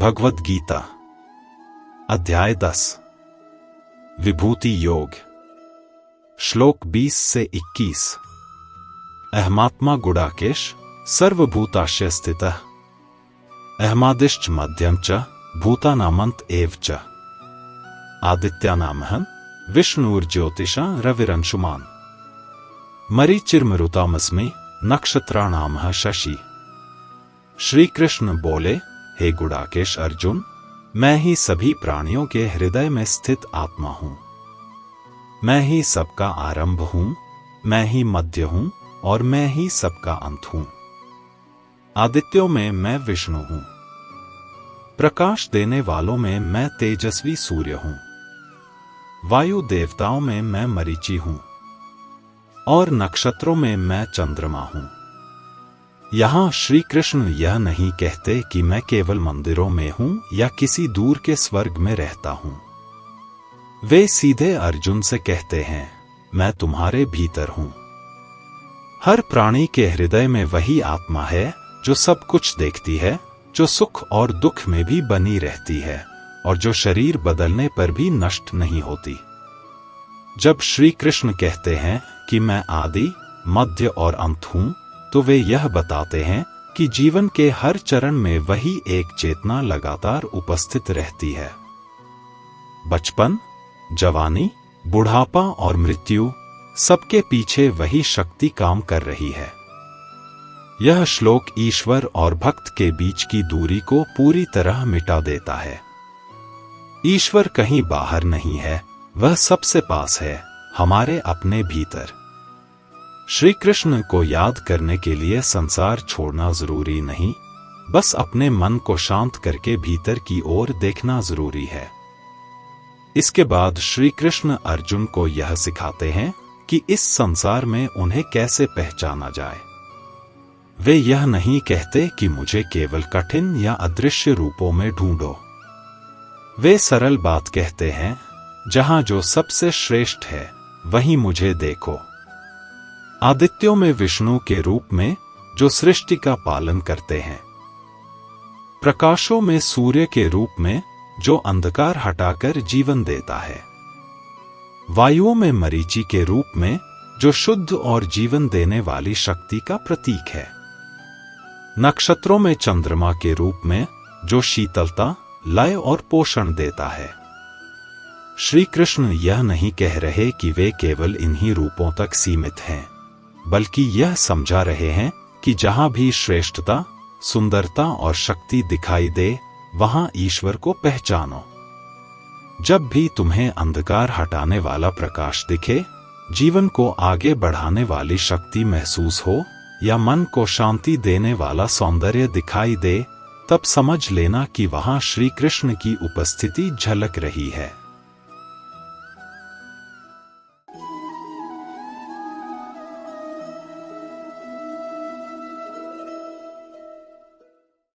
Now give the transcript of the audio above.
भगवद गीता अध्याय 10 विभूति योग श्लोक 20 से 21। अहमात्मा गुडाकेश सर्वभूताश्य स्थितः अहमादिश्च मध्यम च भूतानामंत एव च आदित्यानामहं विष्णुर्ज्योतिषा रविरंशुमान् मरीचिर्मरुतामस्मि नक्षत्राणामः शशि। श्री कृष्ण बोले, हे गुडाकेश अर्जुन, मैं ही सभी प्राणियों के हृदय में स्थित आत्मा हूं। मैं ही सबका आरंभ हूं, मैं ही मध्य हूं और मैं ही सबका अंत हूं। आदित्यों में मैं विष्णु हूं, प्रकाश देने वालों में मैं तेजस्वी सूर्य हूं, वायु देवताओं में मैं मरीचि हूं और नक्षत्रों में मैं चंद्रमा हूं। यहां श्री कृष्ण यह नहीं कहते कि मैं केवल मंदिरों में हूं या किसी दूर के स्वर्ग में रहता हूं। वे सीधे अर्जुन से कहते हैं, मैं तुम्हारे भीतर हूं। हर प्राणी के हृदय में वही आत्मा है जो सब कुछ देखती है, जो सुख और दुख में भी बनी रहती है और जो शरीर बदलने पर भी नष्ट नहीं होती। जब श्री कृष्ण कहते हैं कि मैं आदि, मध्य और अंत हूं, तो वे यह बताते हैं कि जीवन के हर चरण में वही एक चेतना लगातार उपस्थित रहती है। बचपन, जवानी, बुढ़ापा और मृत्यु, सबके पीछे वही शक्ति काम कर रही है। यह श्लोक ईश्वर और भक्त के बीच की दूरी को पूरी तरह मिटा देता है। ईश्वर कहीं बाहर नहीं है, वह सबसे पास है, हमारे अपने भीतर। श्री कृष्ण को याद करने के लिए संसार छोड़ना जरूरी नहीं, बस अपने मन को शांत करके भीतर की ओर देखना जरूरी है। इसके बाद श्री कृष्ण अर्जुन को यह सिखाते हैं कि इस संसार में उन्हें कैसे पहचाना जाए। वे यह नहीं कहते कि मुझे केवल कठिन या अदृश्य रूपों में ढूंढो। वे सरल बात कहते हैं, जहां जो सबसे श्रेष्ठ है वहीं मुझे देखो। आदित्यों में विष्णु के रूप में जो सृष्टि का पालन करते हैं, प्रकाशों में सूर्य के रूप में जो अंधकार हटाकर जीवन देता है, वायुओं में मरीचि के रूप में जो शुद्ध और जीवन देने वाली शक्ति का प्रतीक है, नक्षत्रों में चंद्रमा के रूप में जो शीतलता, लय और पोषण देता है। श्री कृष्ण यह नहीं कह रहे कि वे केवल इन्हीं रूपों तक सीमित हैं, बल्कि यह समझा रहे हैं कि जहां भी श्रेष्ठता, सुंदरता और शक्ति दिखाई दे, वहां ईश्वर को पहचानो। जब भी तुम्हें अंधकार हटाने वाला प्रकाश दिखे, जीवन को आगे बढ़ाने वाली शक्ति महसूस हो या मन को शांति देने वाला सौंदर्य दिखाई दे, तब समझ लेना कि वहां श्री कृष्ण की उपस्थिति झलक रही है।